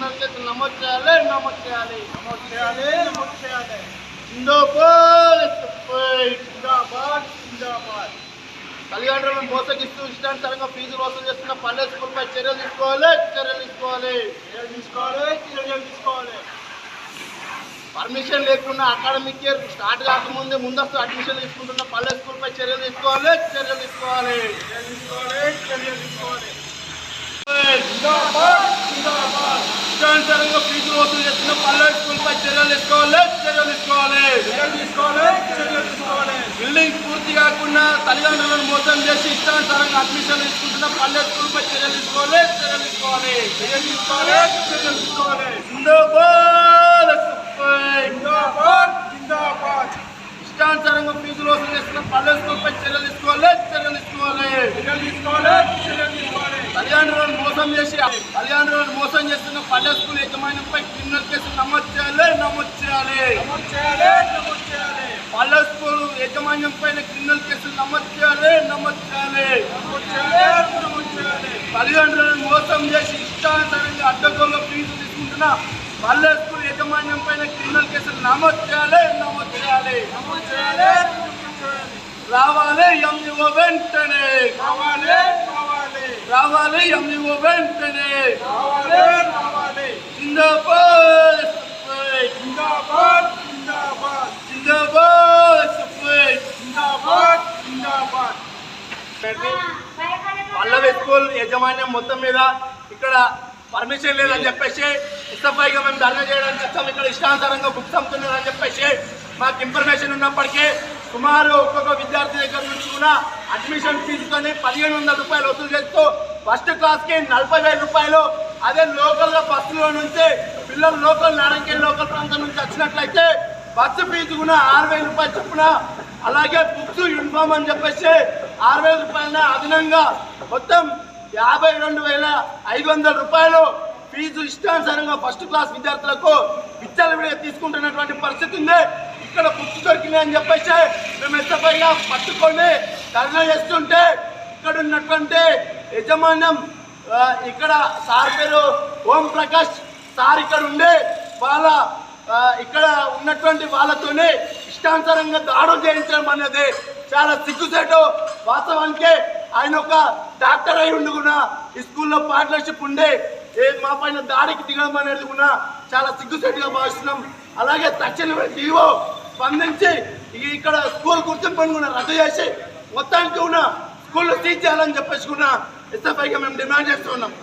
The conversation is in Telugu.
క్రిమినల్ కేసులు నమోదు చేయాలి. జిందాబాద్. తల్లిదండ్రులను మోసగిస్తూ ఇష్టానుసారంగా ఫీజులు వసూలు చేస్తున్న పల్లె స్కూల్పై చర్యలు తీసుకోవాలి. పర్మిషన్ లేకుండా అకాడమిక్ ఇయర్ స్టార్ట్ కాకముందే ముందస్తు అడ్మిషన్ తీసుకుంటున్న పల్లె స్కూల్పై చర్యలు తీసుకోవాలి. ఇష్టానుసారంగా ఫీజులు వసూలు చేస్తున్న పల్లె స్కూల్పై చర్యలు తీసుకోవాలి. బిల్డింగ్ పూర్తి కాకుండా తల్లిదండ్రులను మోసం చేసి ఇష్టానుసారంగా అడ్మిషన్ తీసుకుంటున్న పల్లె స్కూల్పై చర్యలు తీసుకోవాలి. ఇష్టానుసారంగా ఫీజులు వసూలు చేస్తున్న పల్లె స్కూల్పై చర్యలు తీసుకోవాలి. తల్లిదండ్రులను మోసం చేస్తున్న పల్లె స్కూల్ యజమాన్యంపై క్రిమినల్ కేసులు నమోదు చేయాలి. పల్లె స్కూల్ యాజమాన్యంపై క్రిమినల్ కేసులు నమోదు చేయాలి. తల్లిదండ్రులను మోసం చేసి ఇష్టానుసారంగా అడ్డగోలు ఫీజు తీసుకుంటున్న పల్లె స్కూల్ యాజమాన్యంపై క్రిమినల్ కేసులు నమోదు చేయాలి. రావాలి ఎంఈఓ వెంటనే. పల్లవి స్కూల్ యాజమాన్యం మొత్తం మీద ఇక్కడ పర్మిషన్ లేదని చెప్పేసి ఇష్టపైగా మేము ధర్నా చేయడానికి వచ్చాము. ఇక్కడ ఇష్టానుసారంగా బుక్స్ అమ్ముతున్నారని చెప్పేసి మాకు ఇన్ఫర్మేషన్ ఉన్నప్పటికీ సుమారు ఒక్కొక్క విద్యార్థి దగ్గర నుంచి కూడా అడ్మిషన్ ఫీజుతోని 1500 రూపాయలు వసూలు చేస్తూ ఫస్ట్ క్లాస్కి 40,000 రూపాయలు. అదే లోకల్గా బస్సులో నుంచి పిల్లలు లోకల్ ప్రాంతం నుంచి వచ్చినట్లయితే బస్సు ఫీజు కూడా 6,000 రూపాయలు చొప్పున, అలాగే బుక్స్ యూనిఫామ్ అని చెప్పేసి 6,000 రూపాయల అదనంగా మొత్తం 52,500 రూపాయలు ఫీజు ఇష్టానుసారంగా ఫస్ట్ క్లాస్ విద్యార్థులకు విచ్చలవిడిగా తీసుకుంటున్నటువంటి పరిస్థితి ఉంది. ఇక్కడ బుక్స్ దొరికినాయి అని చెప్పేసి మేము ఎస్ఎఫ్ఐగా పట్టుకొని ధర్నా చేస్తుంటే ఇక్కడ ఉన్నటువంటి యాజమాన్యం, ఇక్కడ సార్ పేరు ఓం ప్రకాష్ సార్ ఇక్కడ ఉండే ఇక్కడ ఉన్నటువంటి వాళ్ళతోనే ఇష్టానుసారంగా దాడులు చేయించడం అనేది చాలా సిగ్గుసేటు. వాస్తవానికి ఆయన ఒక డాక్టర్ అయి ఉండి కూడా ఈ స్కూల్లో పార్ట్నర్షిప్ ఉండే మా పైన దాడికి దిగడం అనేది కూడా చాలా సిగ్గుసేటుగా భావిస్తున్నాం. అలాగే తక్షణమే డిఓ స్పందించి ఇక్కడ స్కూల్ గుర్తింపును కూడా రద్దు చేసి మొత్తానికి కూడా స్కూల్ సీజ్ చేయాలని చెప్పేసి కూడా ఎస్ఎఫ్ఐగా మేము డిమాండ్ చేస్తున్నాం.